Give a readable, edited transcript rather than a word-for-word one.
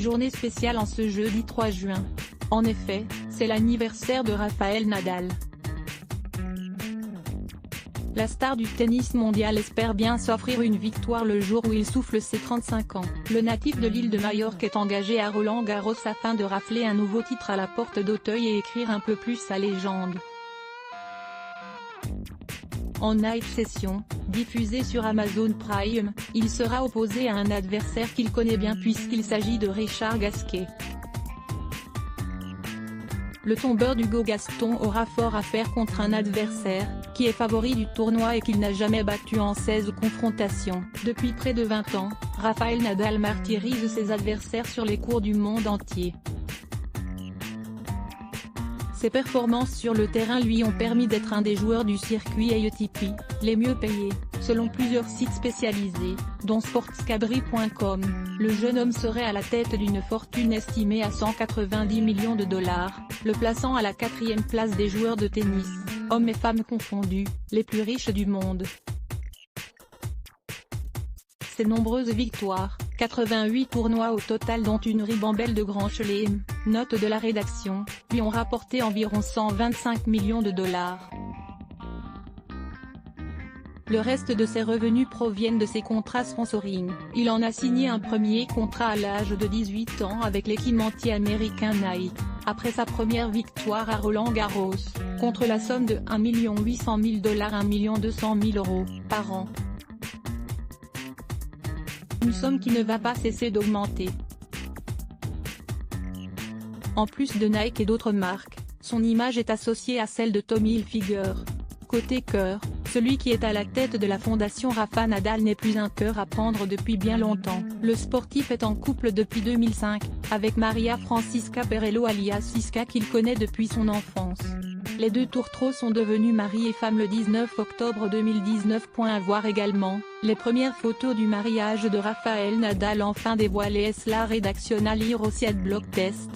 Journée spéciale en ce jeudi 3 juin. En effet, c'est l'anniversaire de Rafael Nadal. La star du tennis mondial espère bien s'offrir une victoire le jour où il souffle ses 35 ans. Le natif de l'île de Majorque est engagé à Roland-Garros afin de rafler un nouveau titre à la porte d'Auteuil et écrire un peu plus sa légende. En Night Session, diffusé sur Amazon Prime, il sera opposé à un adversaire qu'il connaît bien puisqu'il s'agit de Richard Gasquet. Le tombeur d'Hugo Gaston aura fort à faire contre un adversaire, qui est favori du tournoi et qu'il n'a jamais battu en 16 confrontations. Depuis près de 20 ans, Rafael Nadal martyrise ses adversaires sur les courts du monde entier. Ses performances sur le terrain lui ont permis d'être un des joueurs du circuit ATP, les mieux payés, selon plusieurs sites spécialisés, dont sportscabri.com. Le jeune homme serait à la tête d'une fortune estimée à 190 millions de dollars, le plaçant à la 4e place des joueurs de tennis, hommes et femmes confondus, les plus riches du monde. Ses nombreuses victoires, 88 tournois au total dont une ribambelle de Grand Chelem, note de la rédaction, lui ont rapporté environ 125 millions de dollars. Le reste de ses revenus proviennent de ses contrats sponsoring. Il en a signé un premier contrat à l'âge de 18 ans avec l'équipementier américain Nike, après sa première victoire à Roland-Garros, contre la somme de 1 800 000 $, 1 200 000 € par an. Une somme qui ne va pas cesser d'augmenter. En plus de Nike et d'autres marques, son image est associée à celle de Tommy Hilfiger. Côté cœur, celui qui est à la tête de la fondation Rafa Nadal n'est plus un cœur à prendre depuis bien longtemps. Le sportif est en couple depuis 2005, avec Maria Francisca Perello alias Siska qu'il connaît depuis son enfance. Les deux tourtereaux sont devenus mari et femme le 19 octobre 2019. À voir également, les premières photos du mariage de Rafael Nadal enfin dévoilées. La rédaction à lire aussi à Blog Test.